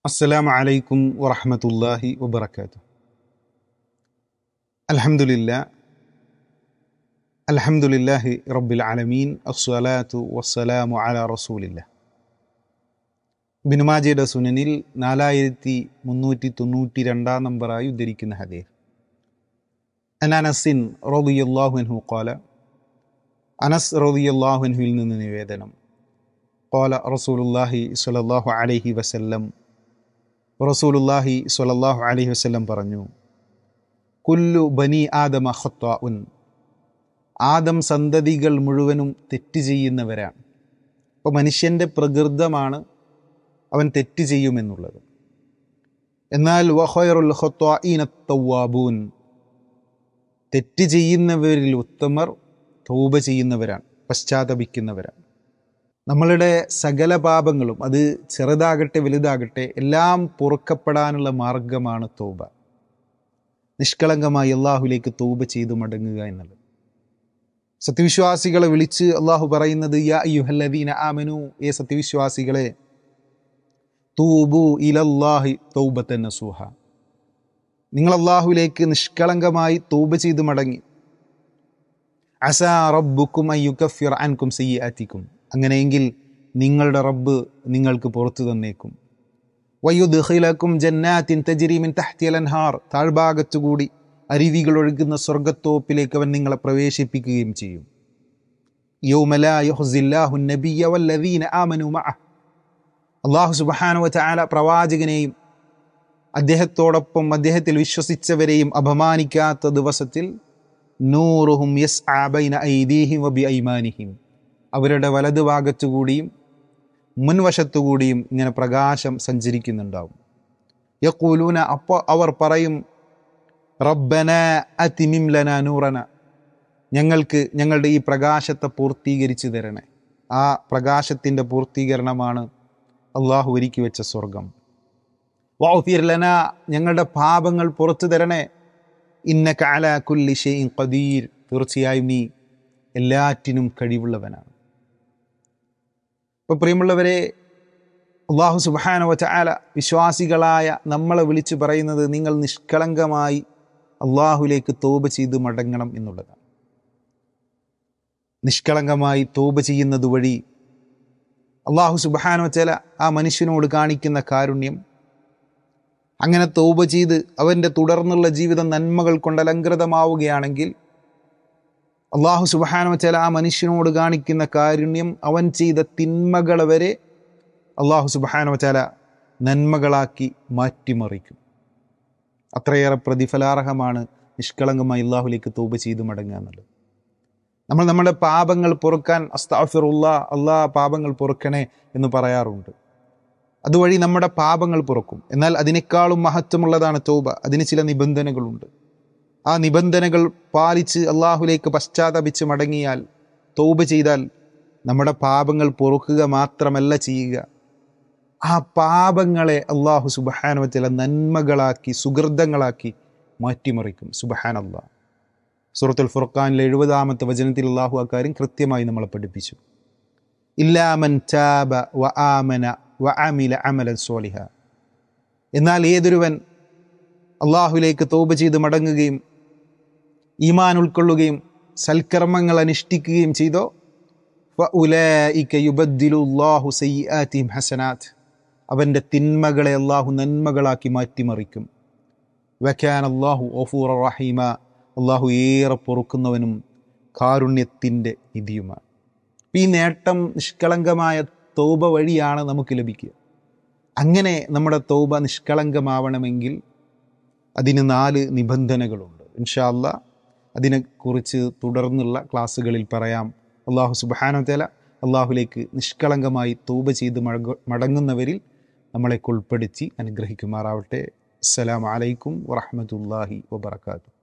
അസ്സലാമു അലൈക്കും വറഹ്മത്തുള്ളാഹി വബറകാതുഹു. അൽഹംദുലില്ലാഹി റബ്ബിൽ ആലമീൻ. അസ്സലാത്തു വസ്സലാമു അലാ റസൂലില്ലാഹ്. ഇബ്നു മാജയുടെ സുനനിൽ 4392 നമ്പറായി ഉദ്ധരിക്കുന്ന ഹദീസ്. അനസിൻ റളിയല്ലാഹു അൻഹു ഖാല, അനസ് റളിയല്ലാഹു അൻഹുവിൽ നിന്ന് നിവേദനം, ഖാല റസൂലുള്ളാഹി സ്വല്ലല്ലാഹു അലൈഹി വസല്ലം, റസൂലുള്ളാഹി സ്വല്ലല്ലാഹു അലൈഹി വസല്ലം പറഞ്ഞു, കുല്ലു ബനി ആദമ ഖത്താഉൻ, ആദം സന്തതികൾ മുഴുവനും തെറ്റ് ചെയ്യുന്നവരാണ്. അപ്പോൾ മനുഷ്യൻ്റെ പ്രകൃതമാണ് അവൻ തെറ്റ് ചെയ്യുമെന്നുള്ളത്. എന്നാൽ വഖൈറുൽ ഖത്താഇന തവ്വാബൂൻ, തെറ്റ് ചെയ്യുന്നവരിൽ ഉത്തമർ തൗബ ചെയ്യുന്നവരാണ്, പശ്ചാത്തപിക്കുന്നവരാണ്. നമ്മളുടെ സകല പാപങ്ങളും, അത് ചെറുതാകട്ടെ വലുതാകട്ടെ, എല്ലാം പൊറുക്കപ്പെടാനുള്ള മാർഗമാണ് തൗബ. നിഷ്കളങ്കമായി അള്ളാഹുലേക്ക് തൗബ ചെയ്തു മടങ്ങുക എന്നുള്ളത്. സത്യവിശ്വാസികളെ വിളിച്ച് അള്ളാഹു പറയുന്നത്, യാ അയ്യുഹല്ലദീന ആമനു, ഏ സത്യവിശ്വാസികളെ, തൂബു ഇലല്ലാഹി തൗബത്തൻ നസൂഹ, നിങ്ങൾ അള്ളാഹുലേക്ക് നിഷ്കളങ്കമായി തൗബ ചെയ്തു മടങ്ങി. അസാ റബ്ബുക്കും അൻ യുകഫിറ അൻകും സയ്യിആതികും, അങ്ങനെയെങ്കിൽ നിങ്ങളുടെ റബ്ബ് നിങ്ങൾക്ക് പുറത്തു തന്നേക്കും. വയുദ്ഖിലകും ജന്നാത്തിൻ തജ്രി മിൻ തഹ്തിൽ അൻഹാർ, താഴ്ഭാഗത്തുകൂടി അരുവികൾ ഒഴുകുന്ന സ്വർഗ്ഗത്തോപ്പിലേക്ക് അവൻ നിങ്ങളെ പ്രവേശിപ്പിക്കുകയും ചെയ്യും. യൗമ ലാ യുഖ്സില്ലാഹു നബിയ്യ വല്ലദീന ആമനു മഅഹ്, അല്ലാഹു സുബ്ഹാനഹു വ തആല പ്രവാചകനെയും അദ്ദേഹത്തോടൊപ്പം അദ്ദേഹത്തിൽ വിശ്വസിച്ചവരെയും അപമാനിക്കാത്ത ദിവസത്തിൽ, നൂറുഹും യസ്ആ ബൈന ഐദീഹിം വ ബിഐമാനിഹിം, അവരുടെ വലതുഭാഗത്തുകൂടിയും മുൻവശത്തുകൂടിയും ഇങ്ങനെ പ്രകാശം സഞ്ചരിക്കുന്നുണ്ടാവും. യഖൂലൂന, അപ്പോൾ അവർ പറയും, റബ്ബന അതിമിം ലനാ നൂറന, ഞങ്ങൾക്ക് ഞങ്ങളുടെ ഈ പ്രകാശത്തെ പൂർത്തീകരിച്ചു തരണേ. ആ പ്രകാശത്തിൻ്റെ പൂർത്തീകരണമാണ് അള്ളാഹു ഒരുക്കി വെച്ച സ്വർഗം. വഗ്ഫിർ ലനാ, ഞങ്ങളുടെ പാപങ്ങൾ പുറത്തു തരണേ. ഇന്നക അലാ കുല്ലി ഷൈഇൻ ഖദീർ, തീർച്ചയായും നീ എല്ലാറ്റിനും കഴിവുള്ളവനാണ്. ഇപ്പോൾ പ്രിയമുള്ളവരെ, അല്ലാഹു സുബ്ഹാനഹു വ തആല വിശ്വാസികളായ നമ്മളെ വിളിച്ചു പറയുന്നത്, നിങ്ങൾ നിഷ്കളങ്കമായി അള്ളാഹുലേക്ക് തൗബ ചെയ്ത് മടങ്ങണം എന്നുള്ളതാണ്. നിഷ്കളങ്കമായി തൗബ ചെയ്യുന്നത് വഴി അല്ലാഹു സുബ്ഹാനഹു വ തആല ആ മനുഷ്യനോട് കാണിക്കുന്ന കാരുണ്യം, അങ്ങനെ തൗബ ചെയ്ത് അവൻ്റെ തുടർന്നുള്ള ജീവിതം നന്മകൾ കൊണ്ട് അലങ്കൃതമാവുകയാണെങ്കിൽ അല്ലാഹു സുബ്ഹാനഹു വ തആല ആ മനുഷ്യനോട് കാണിക്കുന്ന കാരുണ്യം, അവൻ ചെയ്ത തിന്മകളെ വരെ അല്ലാഹു സുബ്ഹാനഹു വ തആല നന്മകളാക്കി മാറ്റിമറിക്കും. അത്രയേറെ പ്രതിഫലാർഹമാണ് നിഷ്കളങ്കമായി അല്ലാഹുലേക്ക് തൗബ ചെയ്ത് മടങ്ങുക എന്നുള്ളത്. നമ്മൾ നമ്മുടെ പാപങ്ങൾ പൊറുക്കാൻ അസ്തഗ്ഫിറുല്ലാഹ്, അല്ലാഹ് പാപങ്ങൾ പൊറുക്കണേ എന്ന് പറയാറുണ്ട്. അതുവഴി നമ്മുടെ പാപങ്ങൾ പൊറുക്കും. എന്നാൽ അതിനേക്കാളും മഹത്വമുള്ളതാണ് തൗബ. അതിന് ചില നിബന്ധനകളുണ്ട്. ആ നിബന്ധനകൾ പാലിച്ച് അള്ളാഹുലേക്ക് പശ്ചാത്തപിച്ച് മടങ്ങിയാൽ, തൗബ ചെയ്താൽ, നമ്മുടെ പാപങ്ങൾ പൊറുക്കുക മാത്രമല്ല ചെയ്യുക, ആ പാപങ്ങളെ അള്ളാഹു സുബ്ഹാനഹു വ തആല നന്മകളാക്കി സുഹൃതങ്ങളാക്കി മാറ്റിമറിക്കും. സുബ്ഹാനല്ലാഹ്. സൂറത്തുൽ ഫുർഖാനിലെ 70-ാമത്തെ വചനത്തിൽ അള്ളാഹു ആ കാര്യം കൃത്യമായി നമ്മളെ പഠിപ്പിച്ചു. ഇല്ലാ മൻ താബ വ ആമന വ അമില അമലൻ സ്വാലിഹ, എന്നാൽ ഏതൊരുവൻ അള്ളാഹുലേക്ക് തൗബ ചെയ്ത് മടങ്ങുകയും ഈമാൻ ഉൾക്കൊള്ളുകയും സൽക്കർമ്മങ്ങൾ അനുഷ്ഠിക്കുകയും ചെയ്തോ, ഫഉലൈക യുബദ്ദിലുല്ലാഹു സയ്യിആതിഹിം ഹസനാത്ത്, അവൻ്റെ തിന്മകളെ അള്ളാഹു നന്മകളാക്കി മാറ്റിമറിക്കും. വകാന അല്ലാഹു ഗഫൂറ റഹീമ, അള്ളാഹു ഏറെ പൊറുക്കുന്നവനും കാരുണ്യത്തിൻ്റെ നിധിയുമാണ്. ഈ നേട്ടം നിഷ്കളങ്കമായ തൗബ വഴിയാണ് നമുക്ക് ലഭിക്കുക. അങ്ങനെ നമ്മുടെ തൗബ നിഷ്കളങ്കമാവണമെങ്കിൽ അതിന് 4 നിബന്ധനകളുണ്ട്. ഇൻഷാ അല്ലാഹ് അതിനെക്കുറിച്ച് തുടർന്നുള്ള ക്ലാസ്സുകളിൽ പറയാം. അല്ലാഹു സുബ്ഹാനഹു വ തആല അള്ളാഹുലേക്ക് നിഷ്കളങ്കമായി തൗബ ചെയ്ത് മടങ്ങുന്നവരിൽ നമ്മളെ ഉൾപ്പെടുത്തി അനുഗ്രഹിക്കുമാറാവട്ടെ. അസ്സലാമു അലൈക്കും വറഹ്മത്തുള്ളാഹി വബറകാതുഹു.